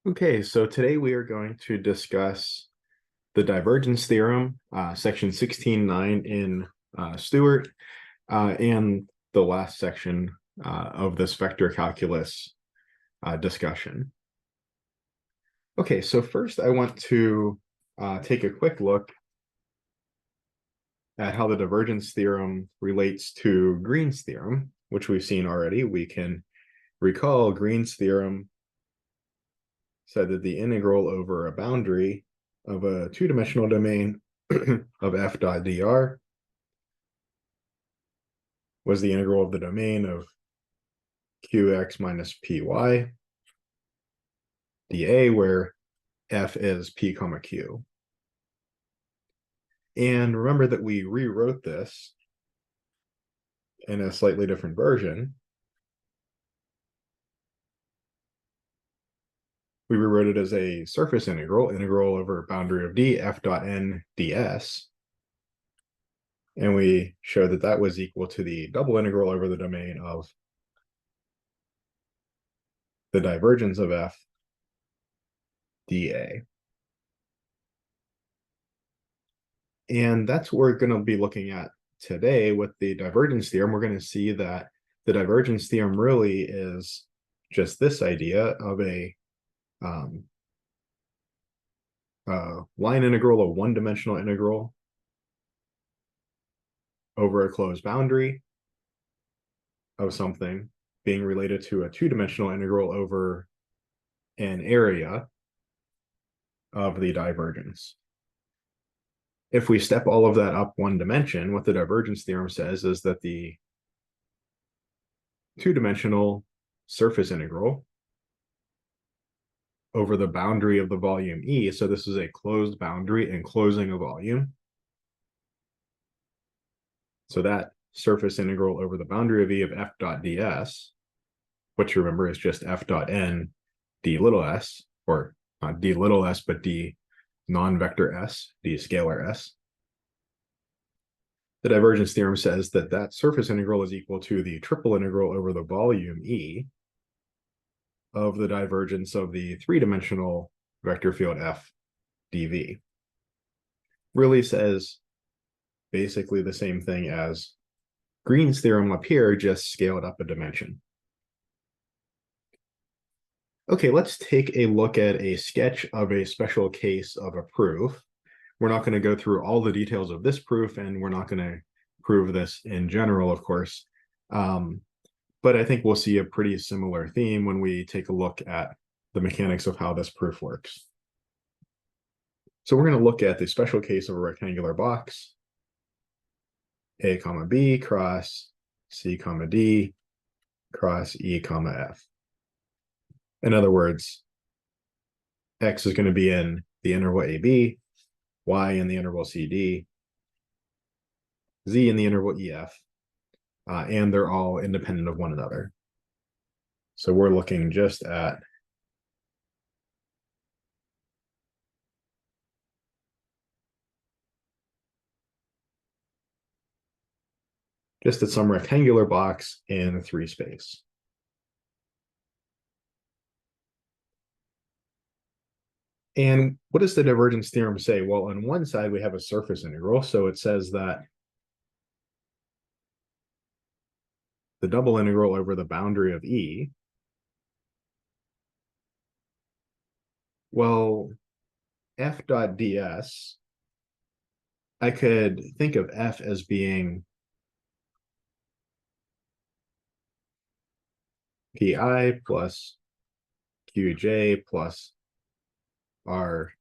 Okay, so today we are going to discuss the divergence theorem, section 16.9 in Stewart, and the last section of this vector calculus discussion. Okay, so first I want to take a quick look at how the divergence theorem relates to Green's theorem, which we've seen already. We can recall Green's theorem said that the integral over a boundary of a two-dimensional domain of f dot dr was the integral of the domain of qx minus py dA, where f is p comma q. And remember that we rewrote this in a slightly different version. We rewrote it as a surface integral over boundary of d, f dot n ds. And we showed that that was equal to the double integral over the domain of the divergence of f dA. And that's what we're going to be looking at today with the divergence theorem. We're going to see that the divergence theorem really is just this idea of a line integral, a one-dimensional integral over a closed boundary of something being related to a two-dimensional integral over an area of the divergence. If we step all of that up one dimension, what the divergence theorem says is that the two-dimensional surface integral over the boundary of the volume E, so this is a closed boundary enclosing a volume. So that surface integral over the boundary of E of f dot ds, which remember is just f dot n d little s, or not d little s, but d non-vector s, d scalar s. The divergence theorem says that that surface integral is equal to the triple integral over the volume E of the divergence of the three-dimensional vector field f dv. Really says basically the same thing as Green's theorem up here, just scaled up a dimension. Okay, let's take a look at a sketch of a special case of a proof. We're not going to go through all the details of this proof, and we're not going to prove this in general, of course. But I think we'll see a pretty similar theme when we take a look at the mechanics of how this proof works. So we're going to look at the special case of a rectangular box, A comma B cross C comma D cross E comma F. In other words, X is going to be in the interval AB, Y in the interval CD, Z in the interval EF, and they're all independent of one another. So we're looking just at some rectangular box in 3 space. And what does the divergence theorem say? Well, on one side, we have a surface integral. So it says that the double integral over the boundary of E, well, f dot ds, I could think of f as being pi plus qj plus rk.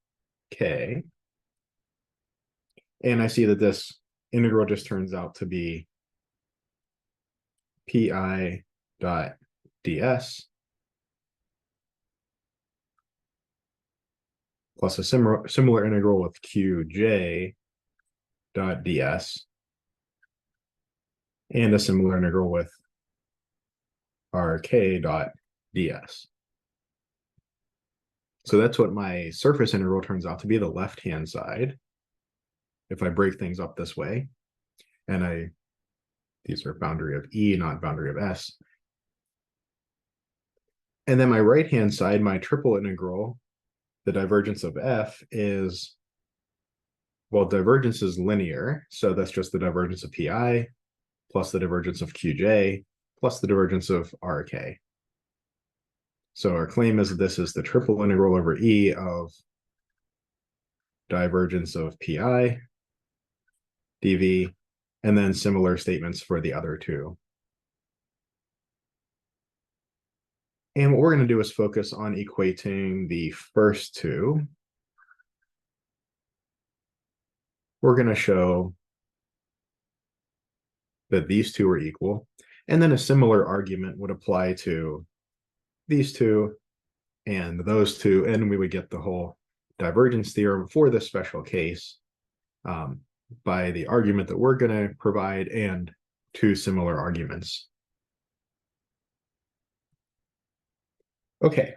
And I see that this integral just turns out to be pi dot ds plus a similar integral with qj dot ds and a similar integral with rk dot ds. So that's what my surface integral turns out to be, the left-hand side, if I break things up this way. And these are boundary of E, not boundary of S. And then my right-hand side, my triple integral, the divergence of f is, well, divergence is linear. So that's just the divergence of pi plus the divergence of qj plus the divergence of rk. So our claim is that this is the triple integral over E of divergence of pi dv, and then similar statements for the other two. And what we're going to do is focus on equating the first two. We're going to show that these two are equal, and then a similar argument would apply to these two and those two, and we would get the whole divergence theorem for this special case by the argument that we're going to provide and two similar arguments. Okay.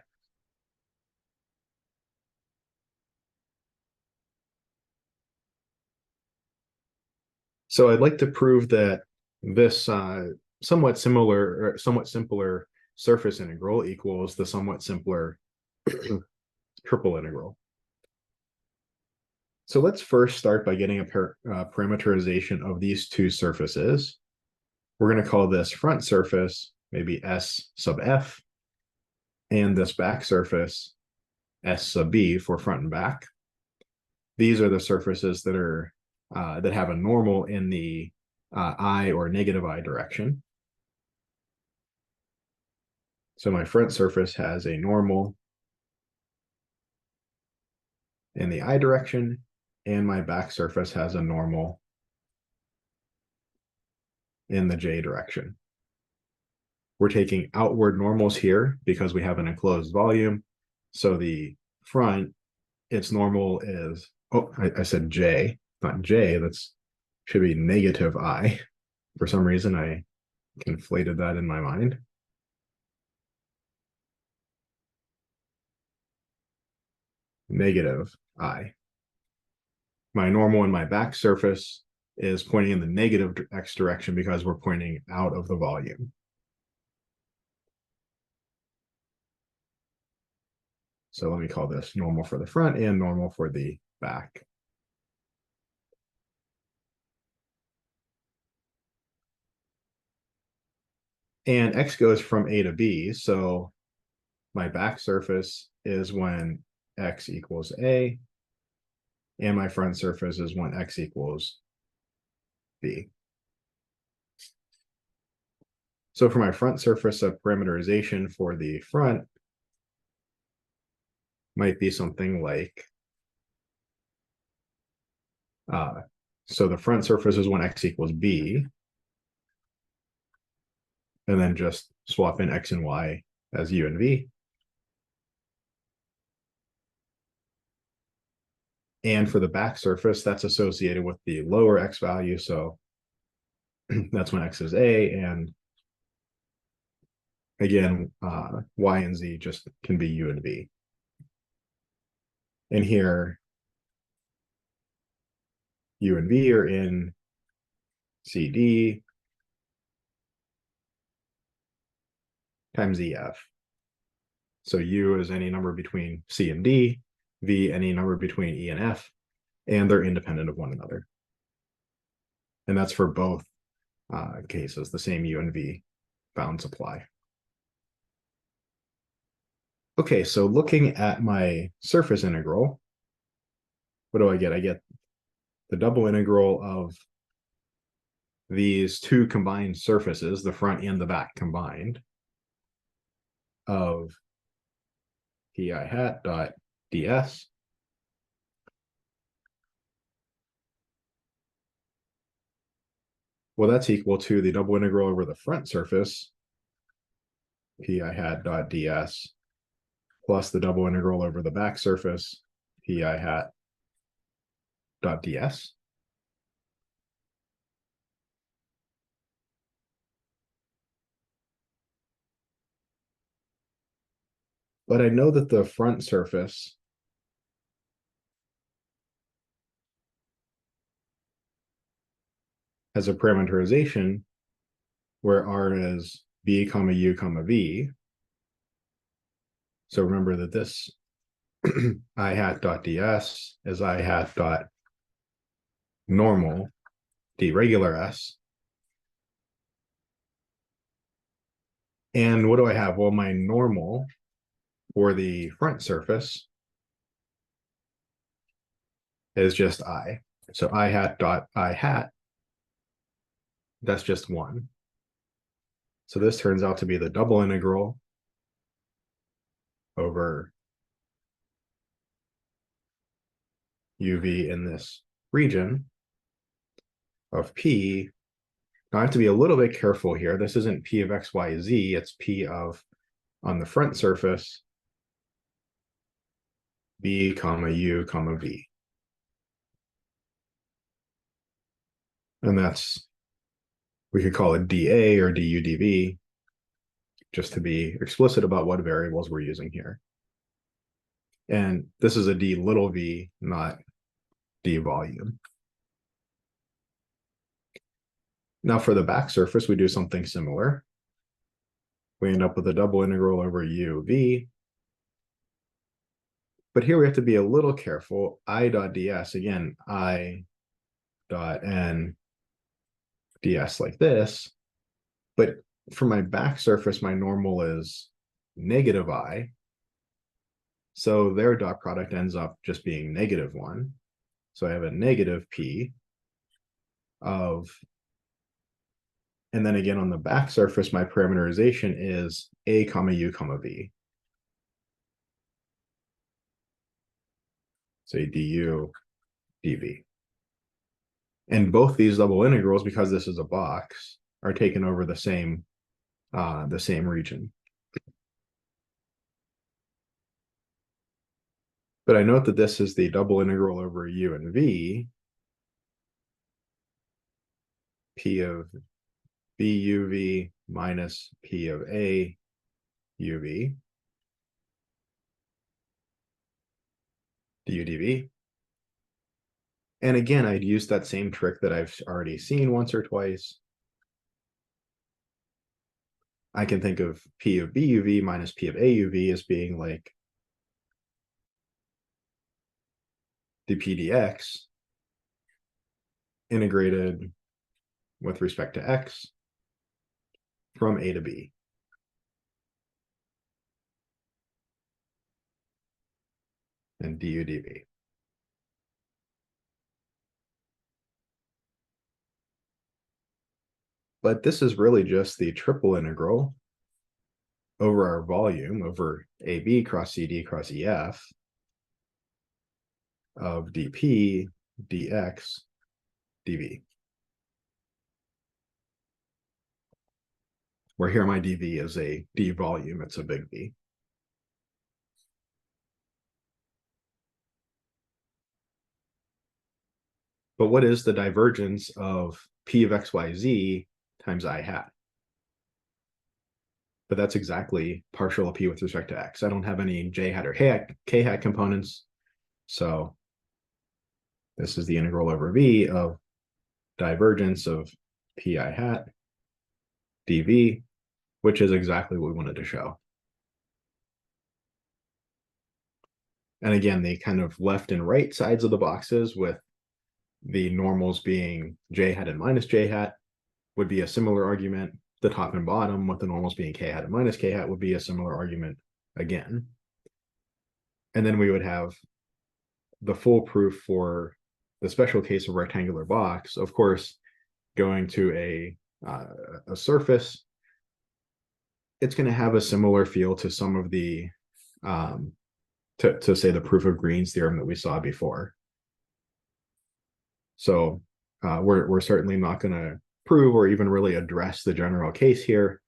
So I'd like to prove that this somewhat similar or somewhat simpler surface integral equals the somewhat simpler triple integral. So let's first start by getting a parameterization of these two surfaces. We're going to call this front surface maybe S sub f, and this back surface S sub b for front and back. These are the surfaces that are that have a normal in the I or negative I direction. So my front surface has a normal in the I direction, and my back surface has a normal in the J direction. We're taking outward normals here because we have an enclosed volume. So the front, its normal is, oh, I said J, not J, that's should be negative I. For some reason, I conflated that in my mind. Negative I. My normal in my back surface is pointing in the negative x direction because we're pointing out of the volume. So let me call this normal for the front and normal for the back. And x goes from A to B, so my back surface is when x equals A, and my front surface is when x equals B. So for my front surface, a parameterization for the front might be something like, so the front surface is when x equals B, and then just swap in x and y as u and v. And for the back surface, that's associated with the lower x value, so that's when x is A, and again, y and z just can be u and v. And here, u and v are in CD times EF. So u is any number between C and D, v any number between E and F, and they're independent of one another. And that's for both cases, the same u and v bounds apply. Okay, so looking at my surface integral, what do I get? I get the double integral of these two combined surfaces, the front and the back combined, of pi hat dot ds. Well, that's equal to the double integral over the front surface, pi hat dot ds, plus the double integral over the back surface, pi hat dot ds. But I know that the front surface has a parameterization where r is b comma u comma v. So remember that this I hat dot ds is I hat dot normal d regular s. And what do I have? Well, my normal for the front surface is just I. So I hat dot I hat, that's just one. So this turns out to be the double integral over uv in this region of p. Now I have to be a little bit careful here. This isn't p of x, y, z. It's p of, on the front surface, b comma u comma v. And that's, we could call it dA or du dv, just to be explicit about what variables we're using here. And this is a d little v, not d volume. Now for the back surface, we do something similar. We end up with a double integral over uv. But here we have to be a little careful. I dot ds, again, I dot n ds like this. But for my back surface, my normal is negative I. So their dot product ends up just being -1. So I have a negative p of, and then again on the back surface, my parameterization is a comma u comma v. Say du dv. And both these double integrals, because this is a box, are taken over the same region. But I note that this is the double integral over u and v, p of b uv minus p of a uv du dv. And again, I'd use that same trick that I've already seen once or twice. I can think of p of buv minus p of auv as being like dp dx integrated with respect to x from a to b. And du dv. But this is really just the triple integral over our volume over AB cross CD cross EF of dP dx dV. Where here my dV is a d volume, it's a big V. But what is the divergence of P of xyz times I hat? But that's exactly partial of P with respect to x. I don't have any j hat or k hat components. So this is the integral over V of divergence of pi hat dv, which is exactly what we wanted to show. And again, the kind of left and right sides of the boxes with the normals being j hat and minus j hat would be a similar argument. The top and bottom with the normals being k hat and minus k hat would be a similar argument again. And then we would have the full proof for the special case of rectangular box, of course, going to a surface. It's going to have a similar feel to some of the to say the proof of Green's theorem that we saw before. So we're certainly not going to prove or even really address the general case here,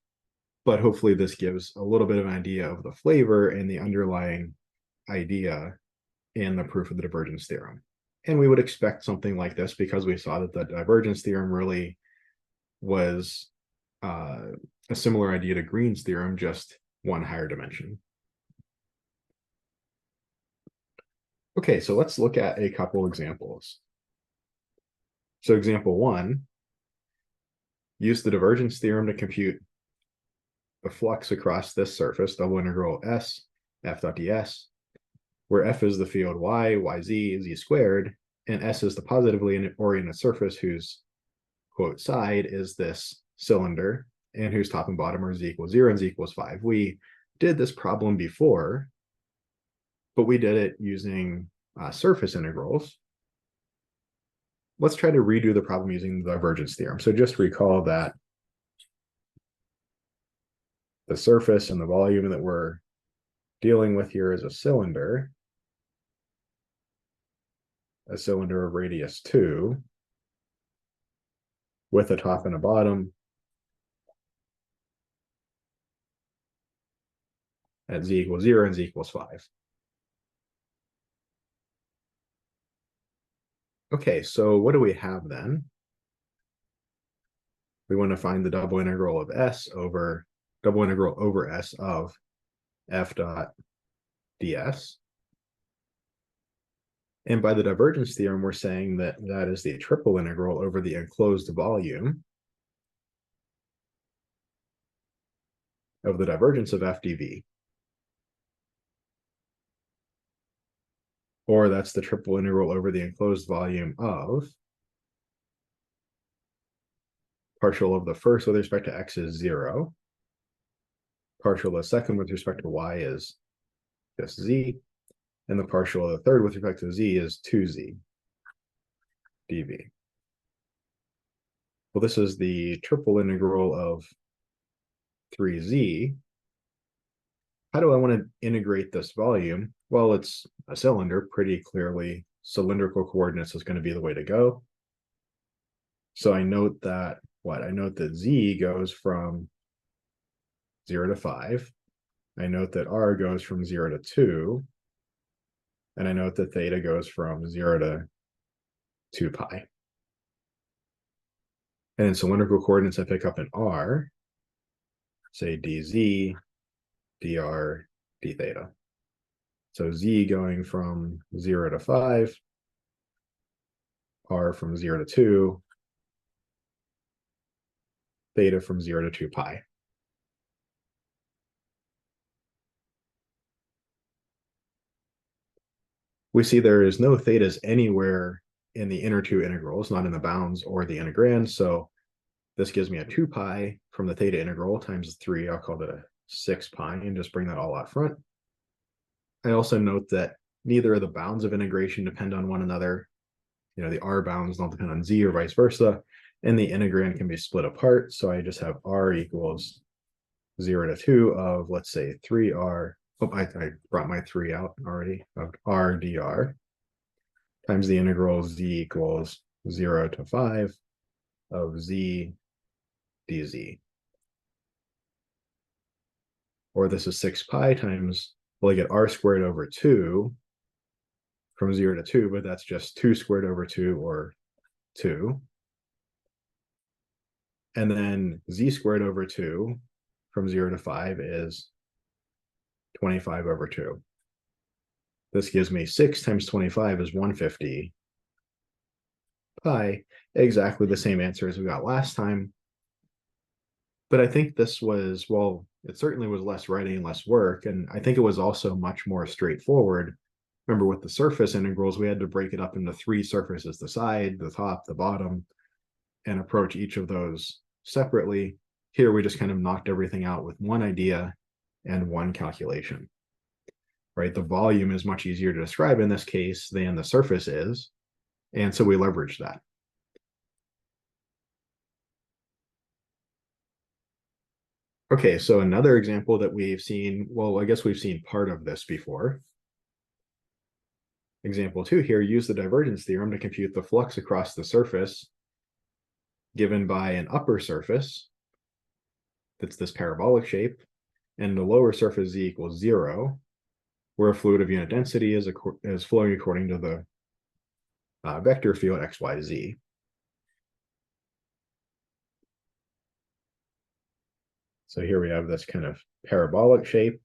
but hopefully this gives a little bit of an idea of the flavor and the underlying idea in the proof of the divergence theorem. And we would expect something like this because we saw that the divergence theorem really was a similar idea to Green's theorem, just one higher dimension. Okay, so let's look at a couple examples. So example 1, use the divergence theorem to compute the flux across this surface, double integral S f dot ds, where f is the field y, yz, z squared, and s is the positively oriented surface whose, quote, side is this cylinder, and whose top and bottom are z equals 0 and z equals 5. We did this problem before, but we did it using surface integrals. Let's try to redo the problem using the divergence theorem. So just recall that the surface and the volume that we're dealing with here is a cylinder of radius 2 with a top and a bottom at z equals 0 and z equals 5. Okay, so what do we have then? We want to find the double integral over s of f dot ds. And by the divergence theorem, we're saying that that is the triple integral over the enclosed volume of the divergence of f dv. Or that's the triple integral over the enclosed volume of partial of the first with respect to x is 0. Partial of the second with respect to y is just z. And the partial of the third with respect to z is 2z dv. Well, this is the triple integral of 3z. How do I want to integrate this volume? Well, it's a cylinder, pretty clearly cylindrical coordinates is going to be the way to go. So I note that I note that z goes from 0 to 5. I note that r goes from 0 to 2. And I note that theta goes from 0 to 2 pi. And in cylindrical coordinates, I pick up an r, say dz, dr, d theta. So z going from 0 to 5, r from 0 to 2, theta from 0 to 2 pi. We see there is no thetas anywhere in the inner two integrals, not in the bounds or the integrand. So this gives me a 2 pi from the theta integral times 3. I'll call that a 6 pi and just bring that all out front. I also note that neither of the bounds of integration depend on one another. You know, the r bounds don't depend on z or vice versa. And the integrand can be split apart. So I just have r equals 0 to 2 of, let's say, 3r. Oh, I brought my 3 out already, of r dr times the integral z equals 0 to 5 of z dz. Or this is 6 pi times, well, I get r squared over 2 from 0 to 2, but that's just 2 squared over 2, or 2. And then z squared over 2 from 0 to 5 is 25 over 2. This gives me 6 times 25 is 150 pi, exactly the same answer as we got last time. But I think this was, well, it certainly was less writing and less work, and I think it was also much more straightforward. Remember, with the surface integrals, we had to break it up into 3 surfaces: the side, the top, the bottom, and approach each of those separately. Here, we just kind of knocked everything out with one idea and one calculation, right? The volume is much easier to describe in this case than the surface is, and so we leverage that. Okay, so another example that we've seen, well, I guess we've seen part of this before. Example 2 here, use the divergence theorem to compute the flux across the surface given by an upper surface that's this parabolic shape, and the lower surface z equals 0, where a fluid of unit density is flowing according to the vector field x, y, z. So here we have this kind of parabolic shape.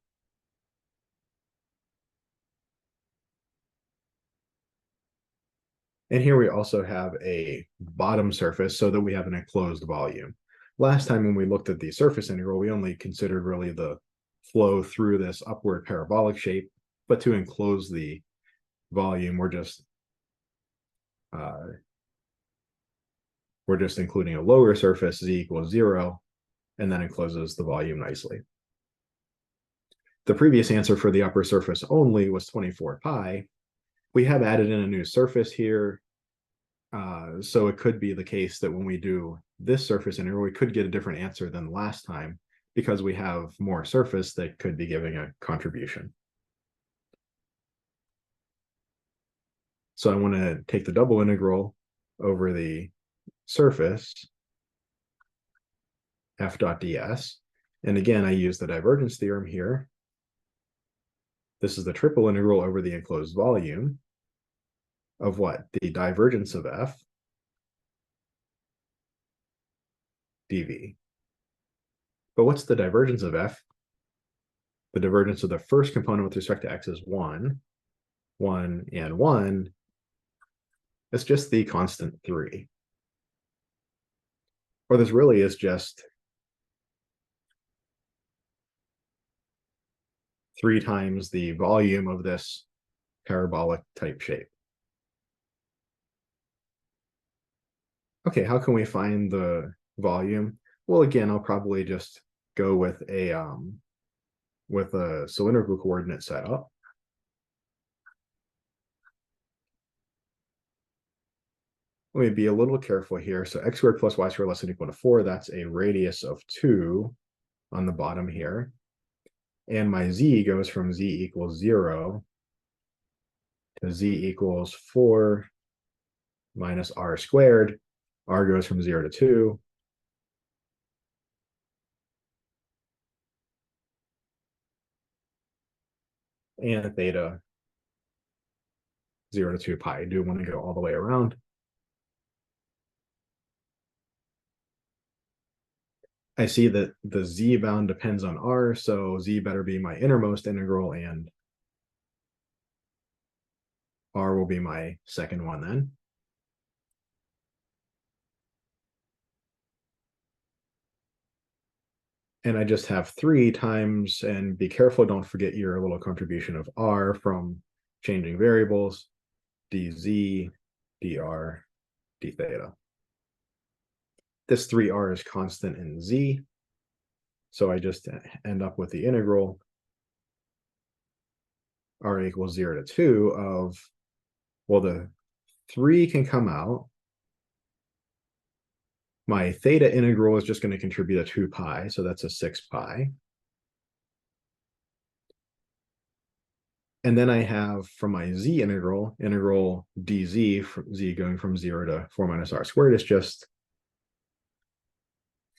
And here we also have a bottom surface so that we have an enclosed volume. Last time when we looked at the surface integral, we only considered really the flow through this upward parabolic shape, but to enclose the volume, we're just including a lower surface, z equals 0, and then encloses the volume nicely. The previous answer for the upper surface only was 24 pi. We have added in a new surface here. So it could be the case that when we do this surface integral, we could get a different answer than last time because we have more surface that could be giving a contribution. So I want to take the double integral over the surface f dot ds. And again, I use the divergence theorem here. This is the triple integral over the enclosed volume of what? The divergence of f dv. But what's the divergence of f? The divergence of the first component with respect to x is 1, 1, and 1. It's just the constant 3. Or this really is just 3 times the volume of this parabolic type shape. Okay, how can we find the volume? Well, again, I'll probably just go with a cylindrical coordinate setup. Let me be a little careful here. So x squared plus y squared less than or equal to 4, that's a radius of 2 on the bottom here. And my z goes from z equals 0 to z equals 4 minus r squared. R goes from 0 to 2. And theta 0 to 2 pi. I do want to go all the way around. I see that the z bound depends on r, so z better be my innermost integral, and r will be my second one then. And I just have 3 times, and be careful, don't forget your little contribution of r from changing variables, dz, dr, d theta. This 3r is constant in z, so I just end up with the integral r equals 0 to 2 of, well, the 3 can come out. My theta integral is just going to contribute a 2 pi, so that's a 6 pi. And then I have, from my z integral dz, from z going from 0 to 4 minus r squared, is just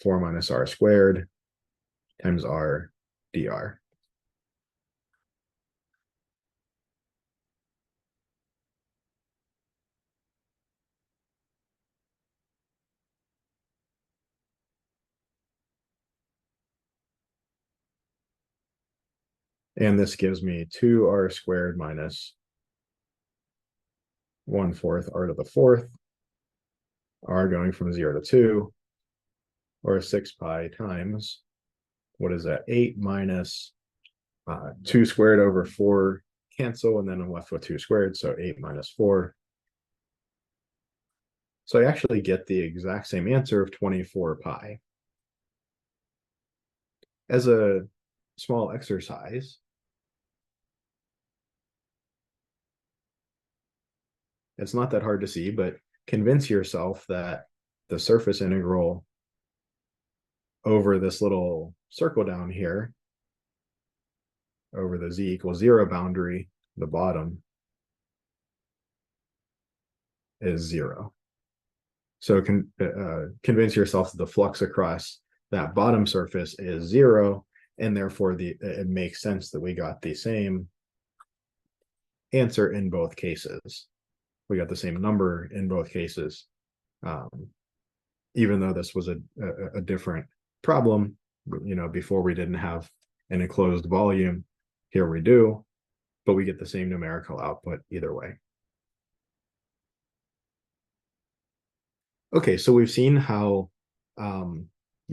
4 minus r squared times r dr. And this gives me 2r squared minus 1/4 r to the 4th, r going from 0 to 2, or 6 pi times, what is that, 8 minus 2 squared over 4 cancel, and then I'm left with 2 squared, so 8 minus 4. So I actually get the exact same answer of 24 pi. As a small exercise, it's not that hard to see, but convince yourself that the surface integral over this little circle down here, over the z equals 0 boundary, the bottom, is 0. So convince yourself that the flux across that bottom surface is 0, and therefore it makes sense that we got the same answer in both cases. We got the same number in both cases, even though this was a different problem. You know, before we didn't have an enclosed volume. Here we do, but we get the same numerical output either way. Okay, so we've seen how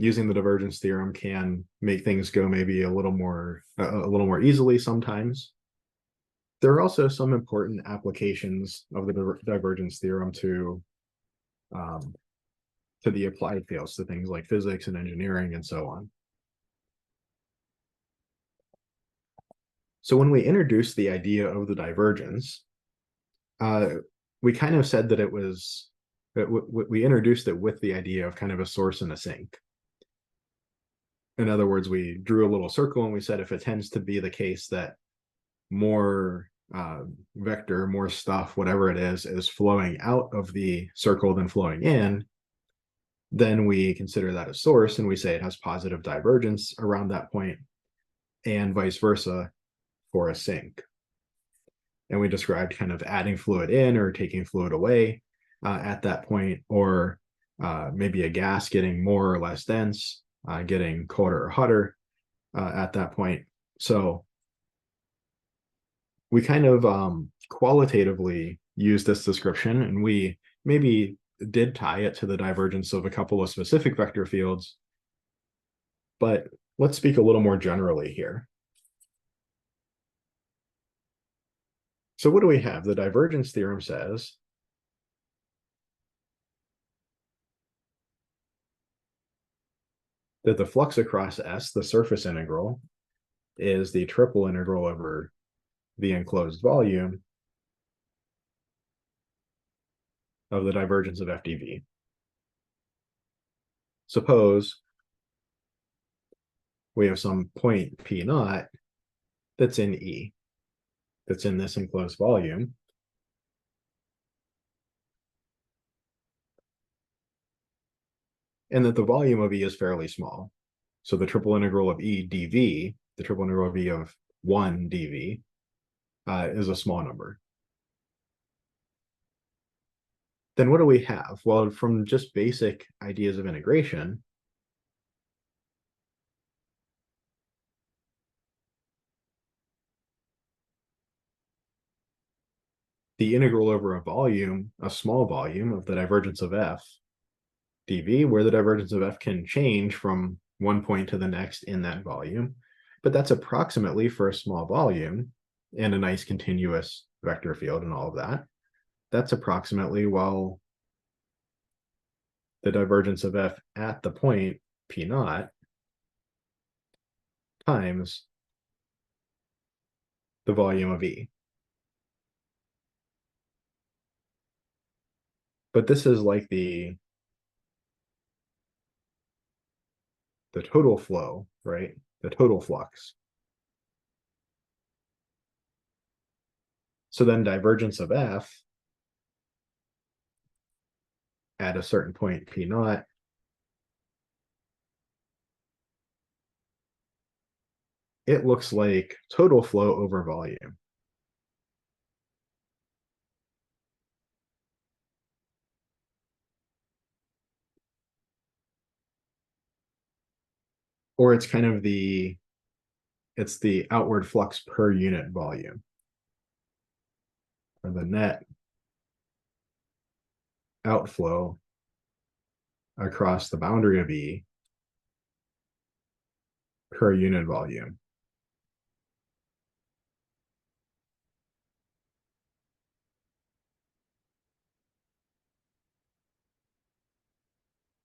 using the divergence theorem can make things go maybe a little more easily sometimes. There are also some important applications of the divergence theorem to the applied fields, to things like physics and engineering and so on. So when we introduced the idea of the divergence, we kind of said that it was, we introduced it with the idea of kind of a source and a sink. In other words, we drew a little circle and we said if it tends to be the case that more vector, more stuff, whatever it is flowing out of the circle than flowing in, then we consider that a source and we say it has positive divergence around that point, and vice versa for a sink. And we described kind of adding fluid in or taking fluid away at that point, or maybe a gas getting more or less dense, getting colder or hotter at that point. So we kind of qualitatively use this description, and we maybe did tie it to the divergence of a couple of specific vector fields, but let's speak a little more generally here. So what do we have? The divergence theorem says that the flux across S, the surface integral, is the triple integral over the enclosed volume of the divergence of f dv. Suppose we have some point P naught that's in E, that's in this enclosed volume. And that the volume of E is fairly small. So the triple integral of E dv, the triple integral of E of 1 dv, is a small number. Then what do we have? Well, from just basic ideas of integration, the integral over a volume, a small volume of the divergence of f dv, where the divergence of f can change from one point to the next in that volume, but that's approximately, for a small volume and a nice continuous vector field and all of that, that's approximately, well, the divergence of f at the point P naught times the volume of E. But this is like the total flow, right? The total flux. So then divergence of f at a certain point P naught it looks like total flow over volume. Or it's kind of the outward flux per unit volume, or the net outflow across the boundary of E per unit volume.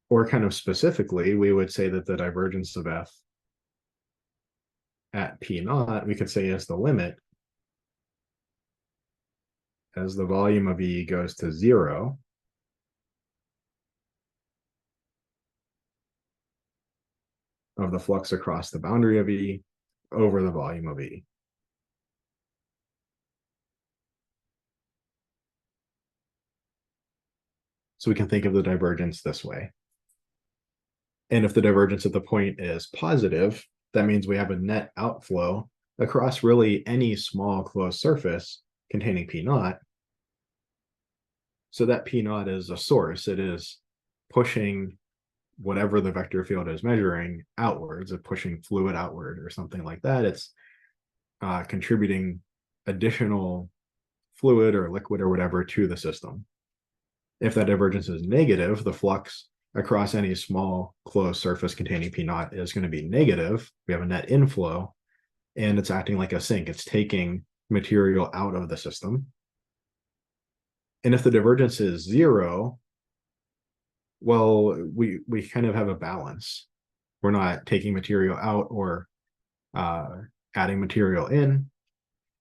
Or kind of specifically, we would say that the divergence of f at P naught, we could say is the limit as the volume of E goes to 0 of the flux across the boundary of E over the volume of E. So we can think of the divergence this way. And if the divergence at the point is positive, that means we have a net outflow across really any small closed surface containing P naught. So that P naught is a source. It is pushing whatever the vector field is measuring outwards, of pushing fluid outward or something like that. It's contributing additional fluid or liquid or whatever to the system. If that divergence is negative, the flux across any small closed surface containing P naught is going to be negative. We have a net inflow, and it's acting like a sink. It's taking material out of the system. And if the divergence is 0, well, we kind of have a balance. We're not taking material out or adding material in.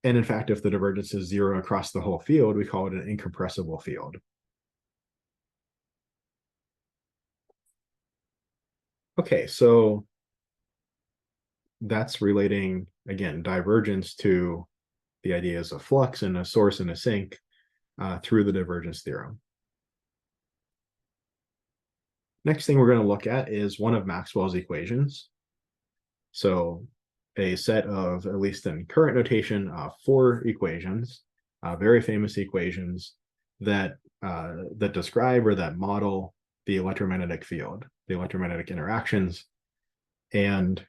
And in fact, if the divergence is 0 across the whole field, we call it an incompressible field. Okay, so that's relating, again, divergence to the ideas of flux and a source and a sink through the divergence theorem. Next thing we're going to look at is one of Maxwell's equations. So a set of, at least in current notation, 4 equations, very famous equations that that describe or that model the electromagnetic field, the electromagnetic interactions. And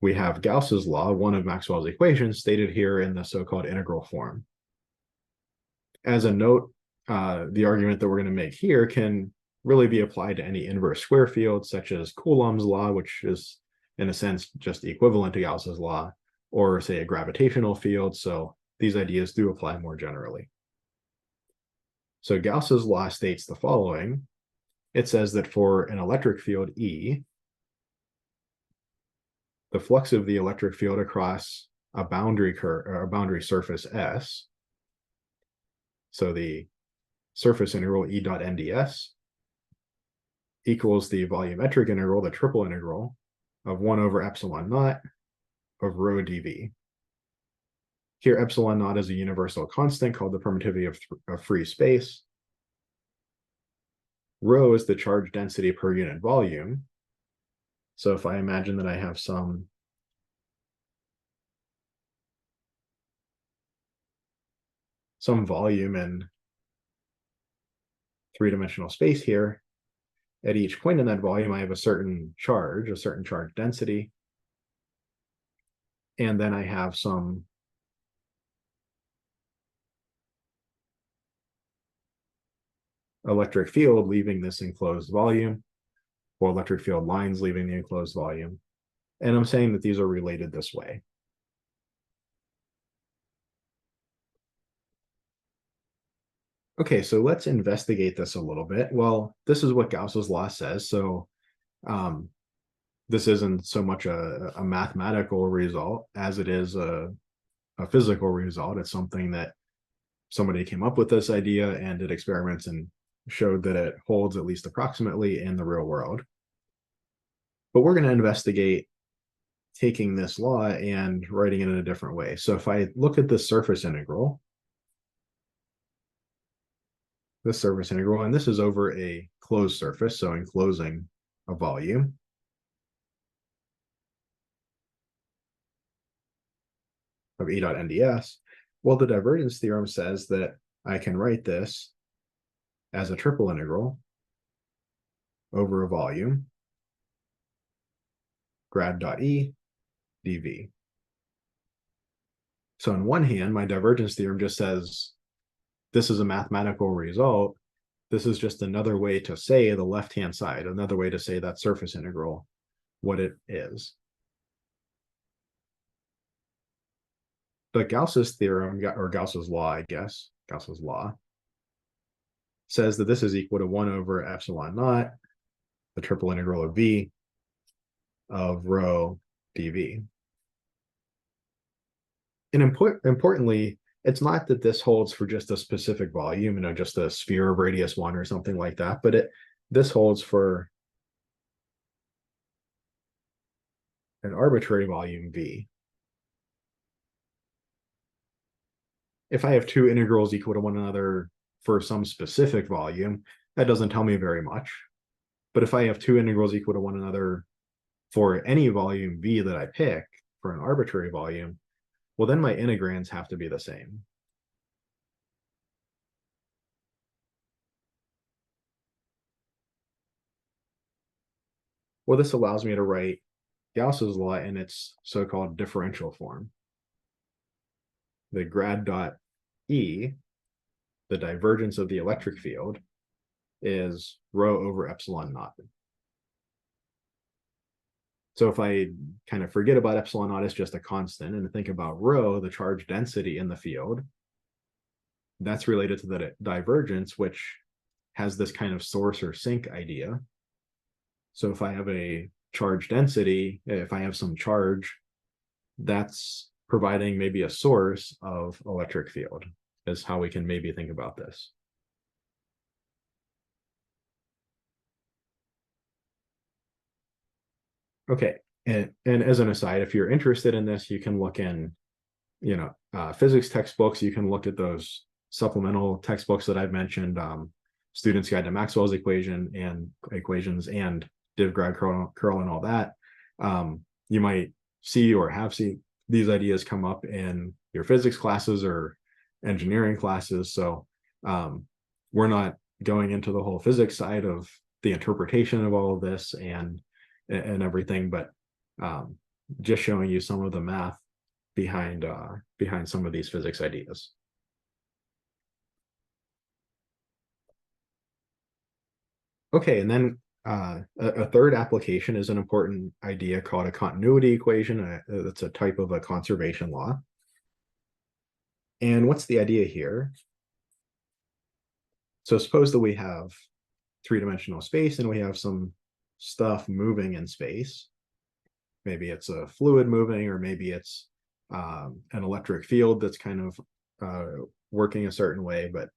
we have Gauss's law, one of Maxwell's equations, stated here in the so-called integral form. As a note, the argument that we're going to make here can really be applied to any inverse square field, such as Coulomb's law, which is, in a sense, just equivalent to Gauss's law, or say a gravitational field. So these ideas do apply more generally. So Gauss's law states the following. It says that for an electric field E, the flux of the electric field across a boundary curve or a boundary surface S, so the surface integral E dot NDS, equals the volumetric integral, the triple integral, of 1 over epsilon naught of rho dV. Here, epsilon naught is a universal constant called the permittivity of free space. Rho is the charge density per unit volume. So if I imagine that I have some volume in 3-dimensional space here, at each point in that volume, I have a certain charge density. And then I have some electric field leaving this enclosed volume, or electric field lines leaving the enclosed volume. And I'm saying that these are related this way. Okay, so let's investigate this a little bit. Well, this is what Gauss's law says. So this isn't so much a mathematical result as it is a physical result. It's something that somebody came up with this idea and did experiments and showed that it holds at least approximately in the real world. But we're going to investigate taking this law and writing it in a different way. So if I look at this surface integral, and this is over a closed surface, so enclosing a volume. Of E dot NDS, well, the divergence theorem says that I can write this as a triple integral over a volume, grad dot E dV. So on one hand, my divergence theorem just says this is a mathematical result. This is just another way to say the left-hand side, another way to say that surface integral, what it is. But Gauss's theorem, or Gauss's law, I guess, Gauss's law, says that this is equal to 1 over epsilon naught, the triple integral of V, of rho dV. And importantly, it's not that this holds for just a specific volume, just a sphere of radius 1 or something like that, but this holds for an arbitrary volume V. If I have 2 integrals equal to one another for some specific volume, that doesn't tell me very much. But if I have 2 integrals equal to one another for any volume V that I pick for an arbitrary volume, well, then my integrands have to be the same. Well, this allows me to write Gauss's law in its so-called differential form. The grad dot E, the divergence of the electric field, is rho over epsilon naught. So if I kind of forget about epsilon naught as just a constant and think about rho, the charge density in the field, that's related to the divergence, which has this kind of source or sink idea. So if I have a charge density, if I have some charge, that's providing maybe a source of electric field, is how we can maybe think about this. Okay, and as an aside, if you're interested in this, you can look in, physics textbooks. You can look at those supplemental textbooks that I've mentioned, Student's Guide to Maxwell's Equations and div grad curl and all that. You might see or have seen these ideas come up in your physics classes or engineering classes. So we're not going into the whole physics side of the interpretation of all of this and everything, but just showing you some of the math behind some of these physics ideas. Okay, and then a third application is an important idea called a continuity equation. That's a type of a conservation law. And what's the idea here? So suppose that we have three-dimensional space and we have some stuff moving in space. Maybe it's a fluid moving, or maybe it's an electric field that's kind of working a certain way. But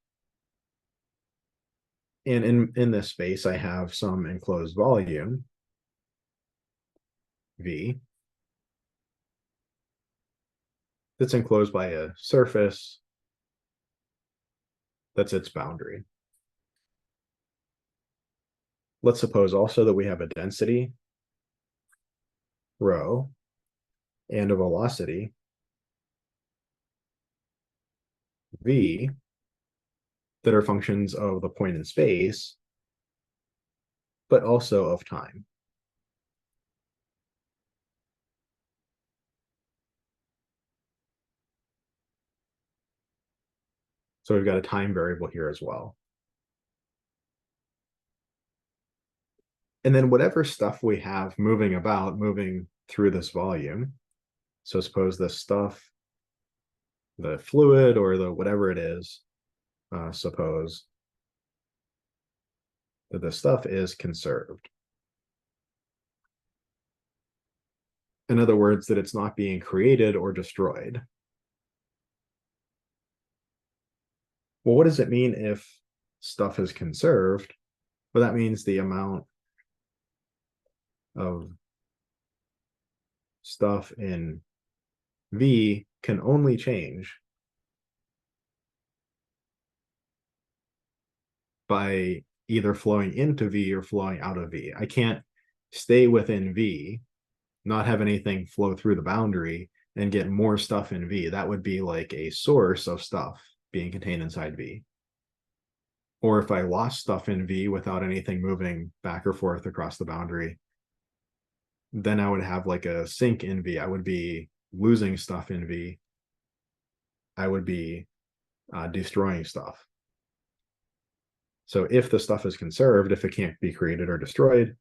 in this space, I have some enclosed volume, V, that's enclosed by a surface that's its boundary. Let's suppose also that we have a density, rho, and a velocity, V, that are functions of the point in space, but also of time. So we've got a time variable here as well. And then whatever stuff we have moving through this volume. So suppose this stuff, the fluid or the whatever it is, suppose that the stuff is conserved. In other words, that it's not being created or destroyed. Well, what does it mean if stuff is conserved? Well, that means the amount of stuff in V can only change by either flowing into V or flowing out of V. I can't stay within V, not have anything flow through the boundary, and get more stuff in V. That would be like a source of stuff being contained inside V. Or if I lost stuff in V without anything moving back or forth across the boundary, then I would have like a sink in V. I would be losing stuff in V. I would be destroying stuff. So if the stuff is conserved, if it can't be created or destroyed,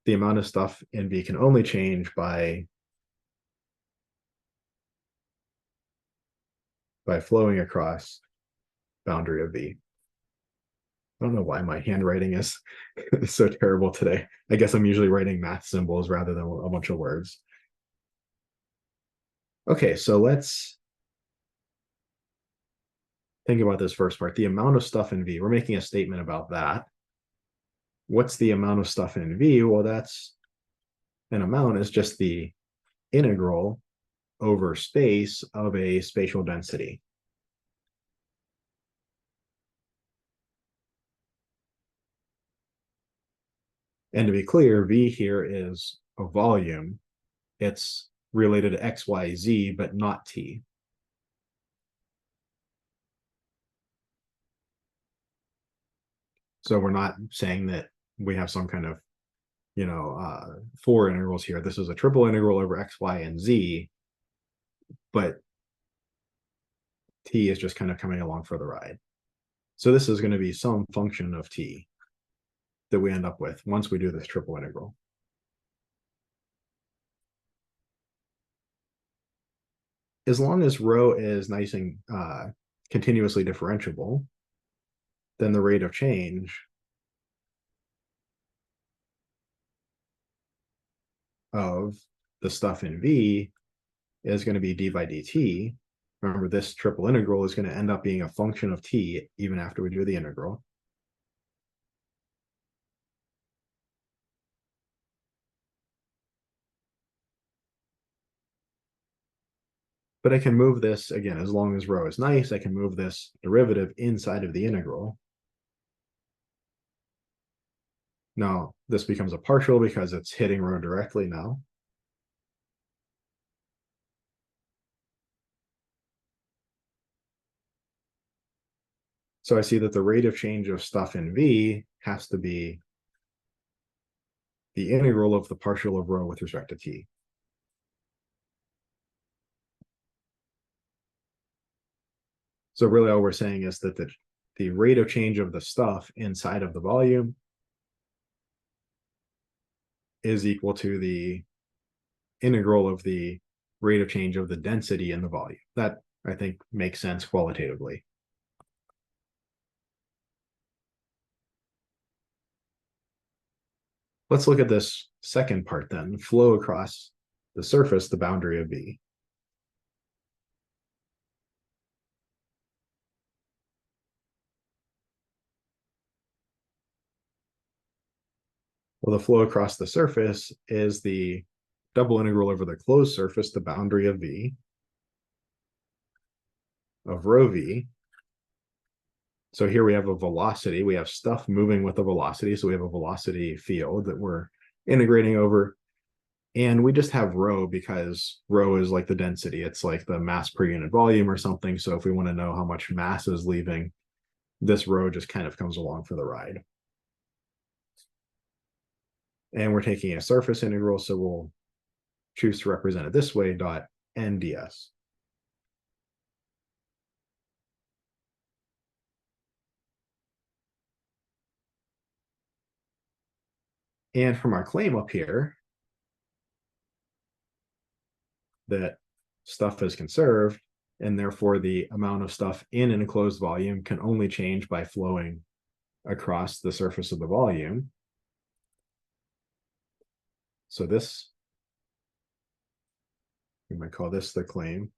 the amount of stuff in V can only change by flowing across boundary of V. I don't know why my handwriting is so terrible today. I guess I'm usually writing math symbols rather than a bunch of words. Okay, so let's think about this first part. The amount of stuff in V. We're making a statement about that. What's the amount of stuff in V? Well, that's an amount is just the integral over space of a spatial density. And to be clear, V here is a volume. It's related to X, Y, Z, but not T. So we're not saying that we have some kind of, four integrals here. This is a triple integral over X, Y, and Z, but T is just kind of coming along for the ride. So this is going to be some function of T. that we end up with once we do this triple integral. As long as rho is nice and continuously differentiable, then the rate of change of the stuff in V is going to be d by dt. Remember, this triple integral is going to end up being a function of t even after we do the integral. But I can move this, again, as long as rho is nice, I can move this derivative inside of the integral. Now, this becomes a partial because it's hitting rho directly now. So I see that the rate of change of stuff in V has to be the integral of the partial of rho with respect to t. So really all we're saying is that the rate of change of the stuff inside of the volume is equal to the integral of the rate of change of the density in the volume. That, I think, makes sense qualitatively. Let's look at this second part then, flow across the surface, the boundary of V. Well, the flow across the surface is the double integral over the closed surface, the boundary of V, of rho V. So here we have a velocity. We have stuff moving with a velocity. So we have a velocity field that we're integrating over. And we just have rho because rho is like the density. It's like the mass per unit volume or something. So if we want to know how much mass is leaving, this rho just kind of comes along for the ride. And we're taking a surface integral, so we'll choose to represent it this way, dot n ds. And from our claim up here, that stuff is conserved, and therefore the amount of stuff in an enclosed volume can only change by flowing across the surface of the volume. So this, we might call this the claim.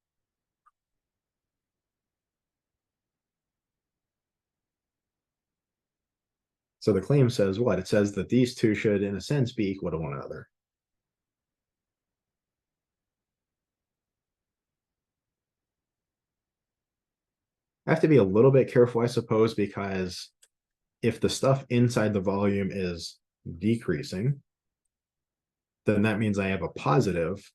So the claim says what? It says that these two should, in a sense, be equal to one another. I have to be a little bit careful, I suppose, because if the stuff inside the volume is decreasing, then that means I have a positive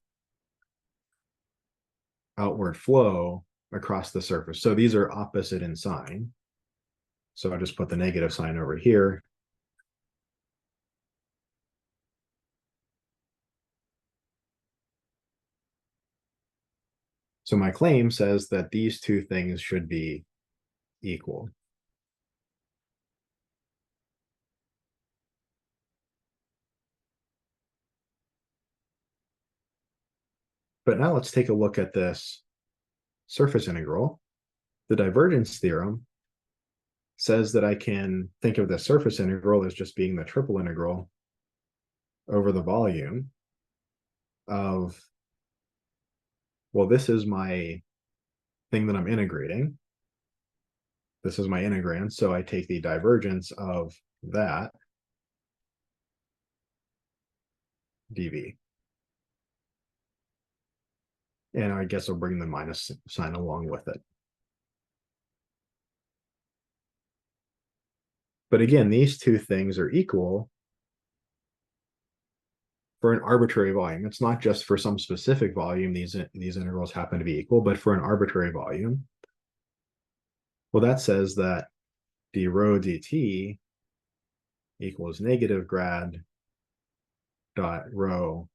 outward flow across the surface. So these are opposite in sign. So I'll just put the negative sign over here. So my claim says that these two things should be equal. But now let's take a look at this surface integral. The divergence theorem says that I can think of the surface integral as just being the triple integral over the volume of, well, this is my thing that I'm integrating. This is my integrand. So I take the divergence of that dv. And I guess I'll bring the minus sign along with it. But again, these two things are equal for an arbitrary volume. It's not just for some specific volume, these integrals happen to be equal, but for an arbitrary volume. Well, that says that d rho dt equals negative grad dot rho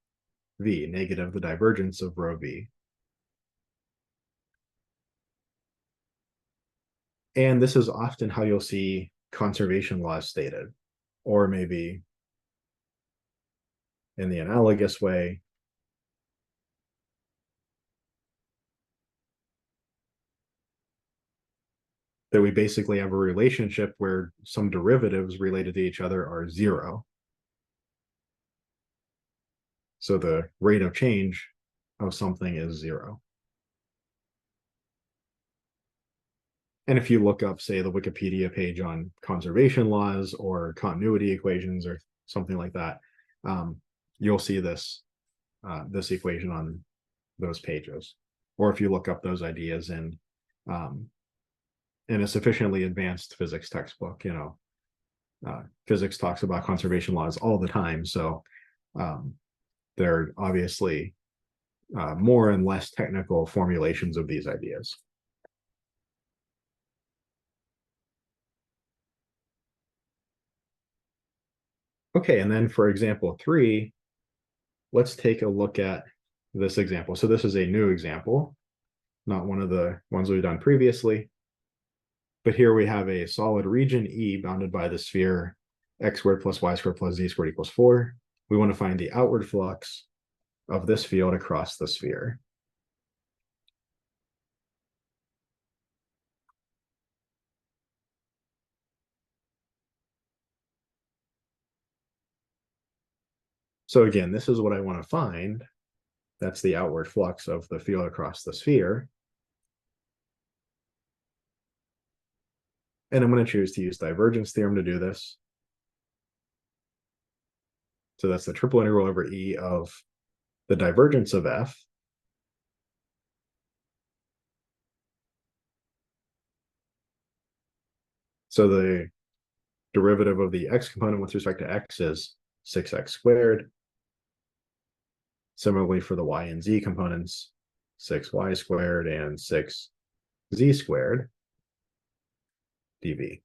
v, negative the divergence of rho v. And this is often how you'll see conservation laws stated, or maybe in the analogous way, that we basically have a relationship where some derivatives related to each other are zero. So the rate of change of something is zero. And if you look up, say, the Wikipedia page on conservation laws or continuity equations or something like that, you'll see this equation on those pages. Or if you look up those ideas in a sufficiently advanced physics textbook, physics talks about conservation laws all the time. So there are obviously more and less technical formulations of these ideas. Okay, and then for example 3, let's take a look at this example. So this is a new example, not one of the ones we've done previously. But here we have a solid region E bounded by the sphere x squared plus y squared plus z squared equals 4. We want to find the outward flux of this field across the sphere. So again, this is what I want to find. That's the outward flux of the field across the sphere. And I'm going to choose to use divergence theorem to do this. So that's the triple integral over E of the divergence of F. So the derivative of the x component with respect to x is 6x squared. Similarly for the y and z components, 6y squared and 6z squared dv.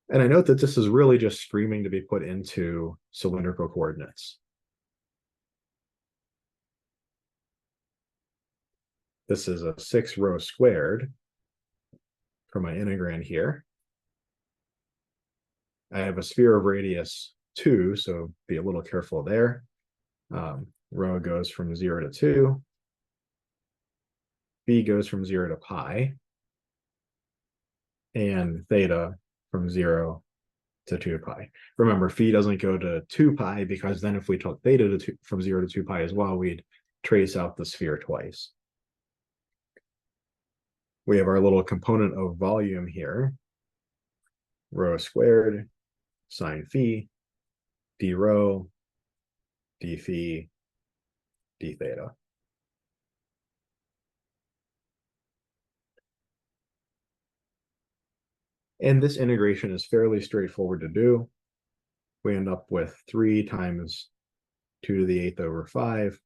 And I note that this is really just screaming to be put into cylindrical coordinates. This is a 6 rho squared for my integrand here. I have a sphere of radius 2, so be a little careful there. Rho goes from 0 to 2. B goes from 0 to pi. And theta from 0 to 2 pi. Remember, phi doesn't go to 2 pi because then if we took theta from 0 to 2 pi as well, we'd trace out the sphere twice. We have our little component of volume here. Rho squared, sine phi, d rho, d phi, d theta. And this integration is fairly straightforward to do. We end up with 3 times 2 to the 8th over 5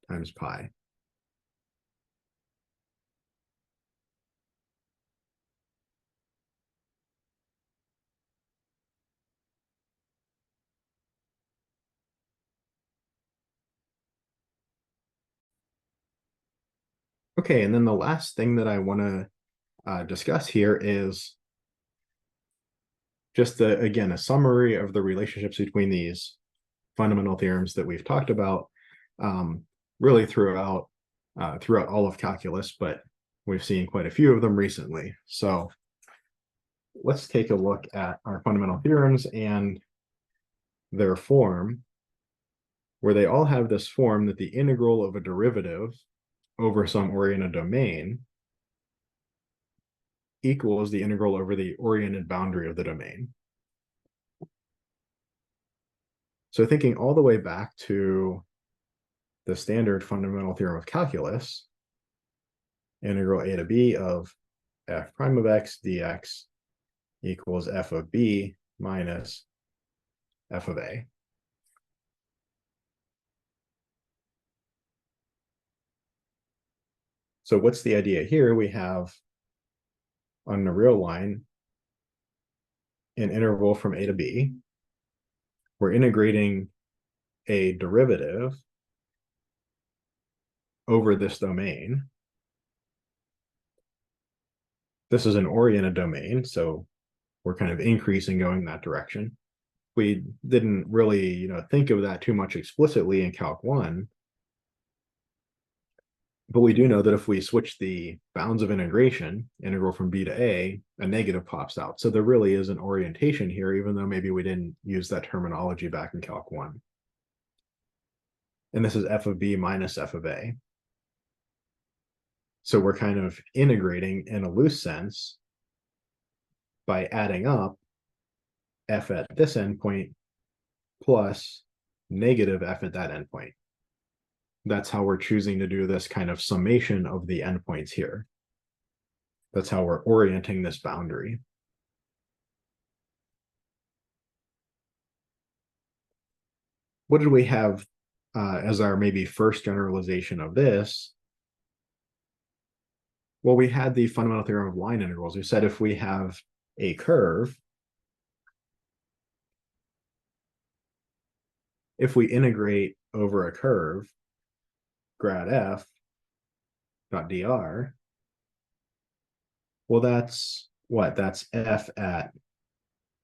times pi. Okay, and then the last thing that I want to discuss here is just again, a summary of the relationships between these fundamental theorems that we've talked about really throughout all of calculus, but we've seen quite a few of them recently. So let's take a look at our fundamental theorems and their form, where they all have this form that the integral of a derivative over some oriented domain equals the integral over the oriented boundary of the domain. So thinking all the way back to the standard fundamental theorem of calculus, integral a to b of f prime of x dx equals f of b minus f of a. So what's the idea here? We have on the real line an interval from a to b. We're integrating a derivative over this domain. This is an oriented domain, so we're kind of increasing going that direction. We didn't really, think of that too much explicitly in Calc 1, but we do know that if we switch the bounds of integration, integral from b to a negative pops out. So there really is an orientation here, even though maybe we didn't use that terminology back in Calc 1. And this is f of b minus f of a. So we're kind of integrating in a loose sense by adding up f at this endpoint plus negative f at that endpoint. That's how we're choosing to do this kind of summation of the endpoints here. That's how we're orienting this boundary. What did we have as our maybe first generalization of this? Well, we had the fundamental theorem of line integrals. We said if we have a curve, if we integrate over a curve, grad f dot dr, well, that's what? That's f at,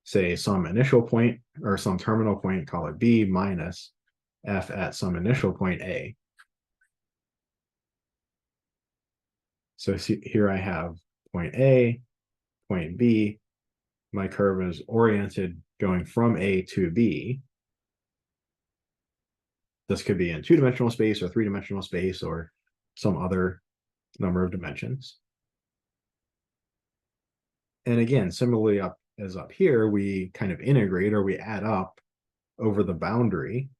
say, some initial point or some terminal point, call it b, minus f at some initial point a. So here I have point A, point B. My curve is oriented going from A to B. This could be in two-dimensional space or three-dimensional space or some other number of dimensions. And again, similarly up here, we kind of integrate or we add up over the boundary,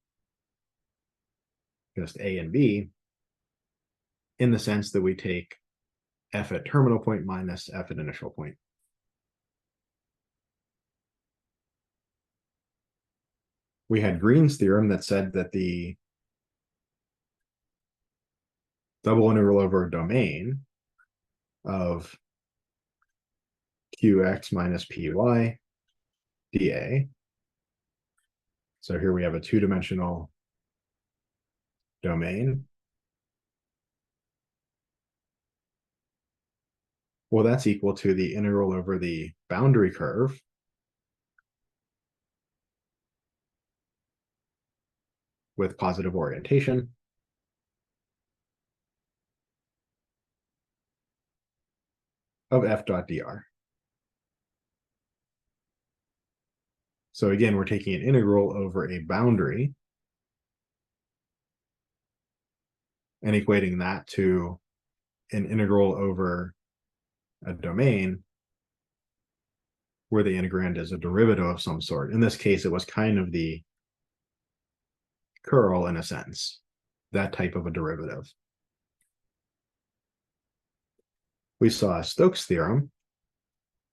just A and B, in the sense that we take f at terminal point minus f at initial point. We had Green's theorem that said that the double integral over a domain of qx minus py dA. So here we have a two-dimensional domain. Well, that's equal to the integral over the boundary curve with positive orientation of f dot dr. So again, we're taking an integral over a boundary and equating that to an integral over a domain where the integrand is a derivative of some sort. In this case, it was kind of the curl in a sense, that type of a derivative. We saw Stokes' theorem,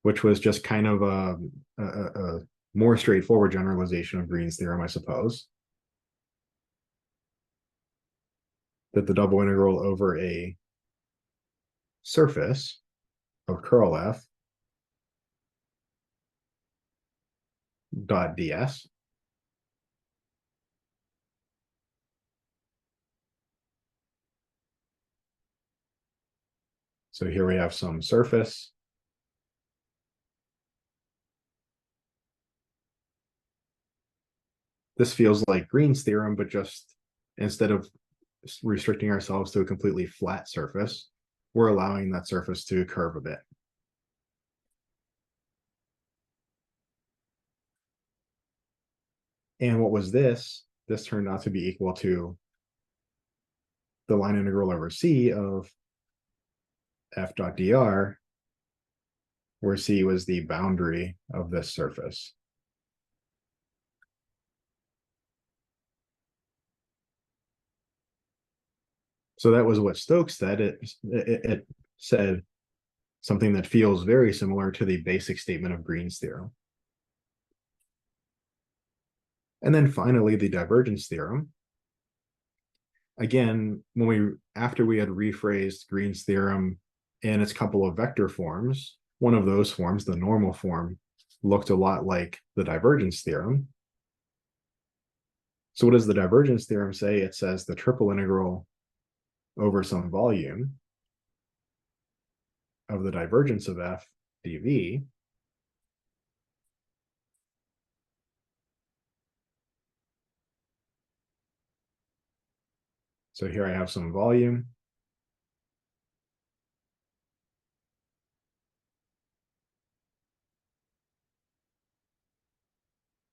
which was just kind of a more straightforward generalization of Green's theorem, I suppose. That the double integral over a surface of curl f dot ds so here we have some surface. This feels like Green's theorem, but just instead of restricting ourselves to a completely flat surface, we're allowing that surface to curve a bit. And what was this? This turned out to be equal to the line integral over C of f dot dr, where C was the boundary of this surface. So that was what Stokes said. It said something that feels very similar to the basic statement of Green's theorem. And then finally, the divergence theorem. Again, after we had rephrased Green's theorem in its couple of vector forms, one of those forms, the normal form, looked a lot like the divergence theorem. So what does the divergence theorem say? It says the triple integral over some volume of the divergence of f dv So here I have some volume.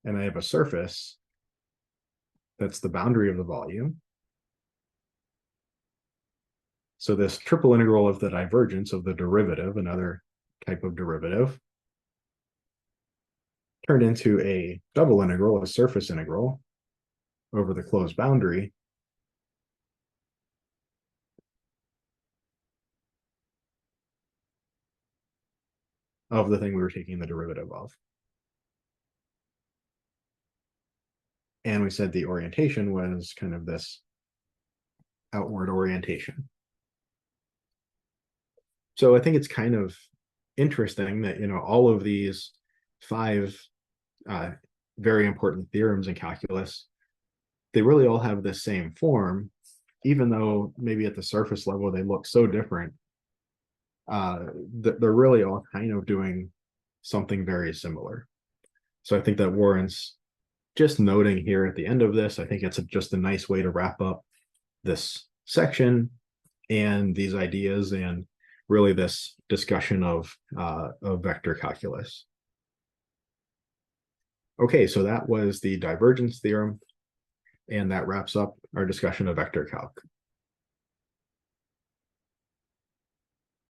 And I have a surface that's the boundary of the volume. So this triple integral of the divergence of the derivative, another type of derivative, turned into a double integral, a surface integral, over the closed boundary of the thing we were taking the derivative of. And we said the orientation was kind of this outward orientation. So I think it's kind of interesting that, all of these 5 very important theorems in calculus, they really all have the same form, even though maybe at the surface level they look so different. They're really all kind of doing something very similar. So I think that warrants just noting here at the end of this. I think it's just a nice way to wrap up this section and these ideas and really this discussion of vector calculus. Okay, so that was the divergence theorem, and that wraps up our discussion of vector calc.